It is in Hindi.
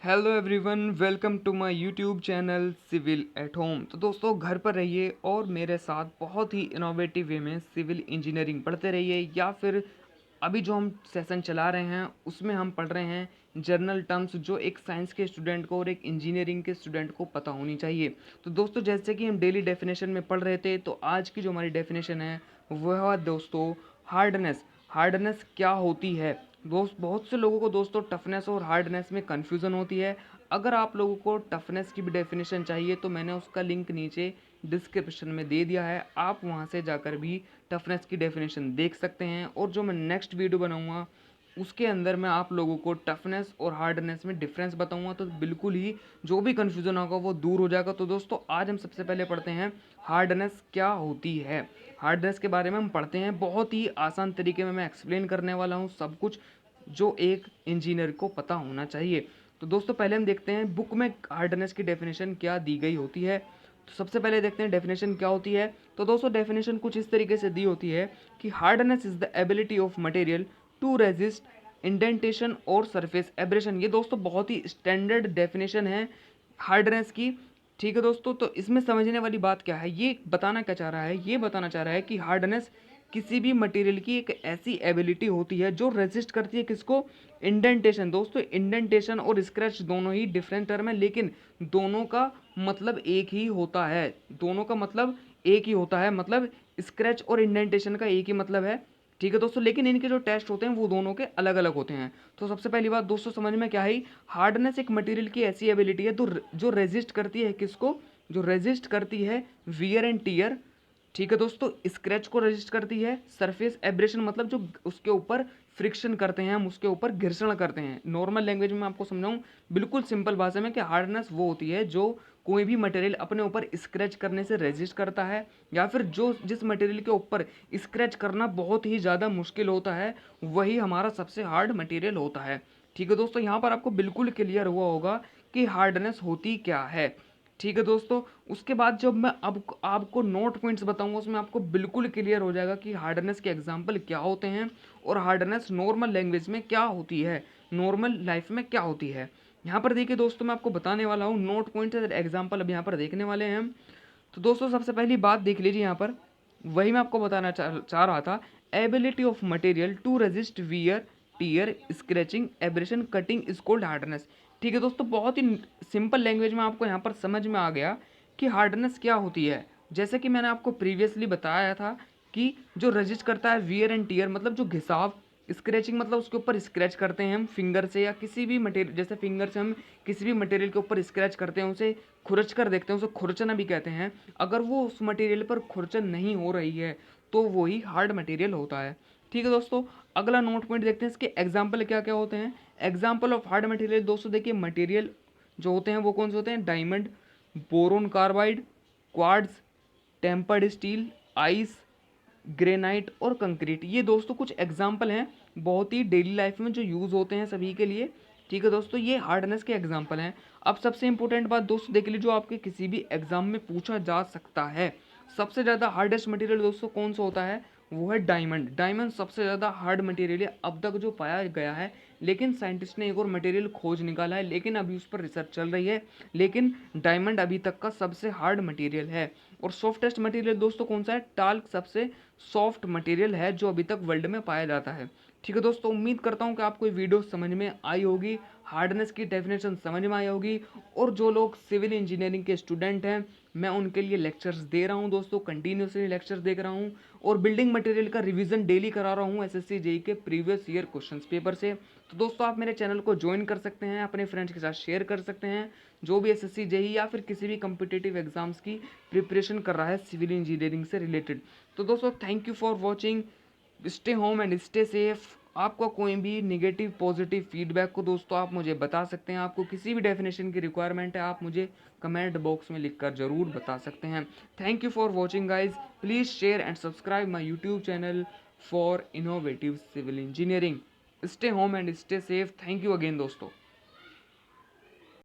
Hello everyone, welcome to my YouTube channel civil at home. तो दोस्तों, घर पर रहिए और मेरे साथ बहुत ही इनोवेटिव वे में सिविल इंजीनियरिंग पढ़ते रहिए, या फिर अभी जो हम सेशन चला रहे हैं उसमें हम पढ़ रहे हैं जर्नल टर्म्स जो एक साइंस के स्टूडेंट को और एक इंजीनियरिंग के स्टूडेंट को पता होनी चाहिए। तो दोस्तों, जैसे कि हम डेली डेफिनेशन में पढ़ रहे थे, तो आज की जो हमारी डेफिनेशन है वह है दोस्तों हार्डनेस। हार्डनेस क्या होती है दोस्त? बहुत से लोगों को दोस्तों टफनेस और हार्डनेस में कन्फ्यूज़न होती है। अगर आप लोगों को टफनेस की भी डेफिनेशन चाहिए तो मैंने उसका लिंक नीचे डिस्क्रिप्शन में दे दिया है, आप वहां से जाकर भी टफनेस की डेफिनेशन देख सकते हैं। और जो मैं नेक्स्ट वीडियो बनाऊंगा उसके अंदर मैं आप लोगों को टफनेस और हार्डनेस में डिफरेंस बताऊंगा, तो बिल्कुल ही जो भी कन्फ्यूज़न होगा वो दूर हो जाएगा। तो दोस्तों, आज हम सबसे पहले पढ़ते हैं हार्डनेस क्या होती है। हार्डनेस के बारे में हम पढ़ते हैं, बहुत ही आसान तरीके में मैं एक्सप्लेन करने वाला हूँ सब कुछ जो एक इंजीनियर को पता होना चाहिए। तो दोस्तों, पहले हम देखते हैं बुक में हार्डनेस की डेफिनेशन क्या दी गई होती है। तो सबसे पहले देखते हैं डेफिनेशन क्या होती है। तो दोस्तों, डेफिनेशन कुछ इस तरीके से दी होती है कि hardness is the ability of material to resist indentation और सरफेस एब्रेशन। ये दोस्तों बहुत ही स्टैंडर्ड डेफिनेशन है हार्डनेस की। ठीक है दोस्तों, तो इसमें समझने वाली बात क्या है, ये बताना क्या चाह रहा है, ये बताना चाह रहा है कि हार्डनेस किसी भी मटेरियल की एक ऐसी एबिलिटी होती है जो रेजिस्ट करती है किसको? इंडेंटेशन। दोस्तों, इंडेंटेशन और स्क्रैच दोनों ही डिफरेंट टर्म है, लेकिन दोनों का मतलब एक ही होता है। दोनों का मतलब एक ही होता है, मतलब स्क्रैच और इंडेंटेशन का एक ही मतलब है। ठीक है दोस्तों, लेकिन इनके जो टेस्ट होते हैं वो दोनों के अलग अलग होते हैं। तो सबसे पहली बात दोस्तों समझ में क्या है, हार्डनेस एक मटेरियल की ऐसी एबिलिटी है जो रेजिस्ट करती है किसको? जो रेजिस्ट करती है वियर एंड टीयर। ठीक है दोस्तों, स्क्रैच को रजिस्ट करती है। सरफेस एब्रेशन मतलब जो उसके ऊपर फ्रिक्शन करते हैं, हम उसके ऊपर घर्षण करते हैं। नॉर्मल लैंग्वेज में मैं आपको समझाऊं बिल्कुल सिंपल भाषा में कि हार्डनेस वो होती है जो कोई भी मटेरियल अपने ऊपर स्क्रैच करने से रेजिस्ट करता है, या फिर जो जिस मटेरियल के ऊपर स्क्रैच करना बहुत ही ज़्यादा मुश्किल होता है वही हमारा सबसे हार्ड मटेरियल होता है। ठीक है दोस्तों, यहाँ पर आपको बिल्कुल क्लियर हुआ होगा कि हार्डनेस होती क्या है। ठीक है दोस्तों, उसके बाद जब मैं अब आपको नोट पॉइंट्स बताऊंगा उसमें आपको बिल्कुल क्लियर हो जाएगा कि हार्डनेस के एग्जाम्पल क्या होते हैं और हार्डनेस नॉर्मल लैंग्वेज में क्या होती है, नॉर्मल लाइफ में क्या होती है। यहाँ पर देखिए दोस्तों, मैं आपको बताने वाला हूँ नोट पॉइंट्स एग्जाम्पल अब यहाँ पर देखने वाले हैं हम। तो दोस्तों, सबसे पहली बात देख लीजिए यहाँ पर, वही मैं आपको बताना चाह रहा था। Ability of material to resist wear tear scratching abrasion cutting is called hardness. ठीक है दोस्तों, बहुत ही सिंपल लैंग्वेज में आपको यहाँ पर समझ में आ गया कि हार्डनेस क्या होती है। जैसे कि मैंने आपको प्रीवियसली बताया था कि जो रजिस्ट करता है वियर एंड टीयर मतलब जो घिसाव, स्क्रैचिंग मतलब उसके ऊपर स्क्रैच करते हैं हम फिंगर से या किसी भी मटेरियल, जैसे फिंगर से हम किसी भी मटेरियल के ऊपर स्क्रैच करते हैं, उसे खुरच कर देखते हैं, उसे खुरचना भी कहते हैं। अगर वो उस मटेरियल पर खुरचन नहीं हो रही है तो वो ही हार्ड मटेरियल होता है। ठीक है दोस्तों, अगला नोट पॉइंट देखते हैं, इसके एग्जाम्पल क्या क्या होते हैं। एग्जाम्पल ऑफ हार्ड मटेरियल दोस्तों देखिए, मटेरियल जो होते हैं वो कौन से होते हैं? Diamond, boron carbide, quartz, tempered steel, ice, granite और कंक्रीट। ये दोस्तों कुछ एग्जाम्पल हैं बहुत ही डेली लाइफ में जो यूज़ होते हैं सभी के लिए। ठीक है दोस्तों, ये हार्डनेस के एग्जाम्पल हैं। अब सबसे इंपॉर्टेंट बात दोस्तों देख लीजिए, जो आपके किसी भी एग्जाम में पूछा जा सकता है, सबसे ज़्यादा हार्डेस्ट मटेरियल दोस्तों कौन सा होता है? वो है डायमंड। डायमंड सबसे ज़्यादा हार्ड मटेरियल है अब तक जो पाया गया है, लेकिन साइंटिस्ट ने एक और मटेरियल खोज निकाला है, लेकिन अभी उस पर रिसर्च चल रही है। लेकिन डायमंड अभी तक का सबसे हार्ड मटेरियल है। और सॉफ्टेस्ट मटेरियल दोस्तों कौन सा है? टाल्क सबसे सॉफ्ट मटेरियल है जो अभी तक वर्ल्ड में पाया जाता है। ठीक है दोस्तों, उम्मीद करता हूँ कि आपको ये वीडियो समझ में आई होगी, हार्डनेस की डेफिनेशन समझ में आई होगी। और जो लोग सिविल इंजीनियरिंग के स्टूडेंट हैं, मैं उनके लिए लेक्चर्स दे रहा हूँ दोस्तों, कंटिन्यूसली लेक्चर्स देख रहा हूँ। और बिल्डिंग मटेरियल का रिवीजन डेली करा रहा हूँ एसएससी जेई के प्रीवियस ईयर क्वेश्चन पेपर से। तो दोस्तों, आप मेरे चैनल को ज्वाइन कर सकते हैं, अपने फ्रेंड्स के साथ शेयर कर सकते हैं जो भी एसएससी जेई या फिर किसी भी कम्पिटिटिव एग्जाम्स की प्रिपरेशन कर रहा है सिविल इंजीनियरिंग से रिलेटेड। तो दोस्तों, thank you for watching, stay home and stay safe. आपका कोई भी निगेटिव पॉजिटिव फीडबैक को दोस्तों आप मुझे बता सकते हैं, आपको किसी भी डेफिनेशन की रिक्वायरमेंट है आप मुझे कमेंट बॉक्स में लिखकर ज़रूर बता सकते हैं। Thank you for watching guys, please share and subscribe my YouTube channel for innovative civil engineering. Stay home and stay safe. Thank you again दोस्तों।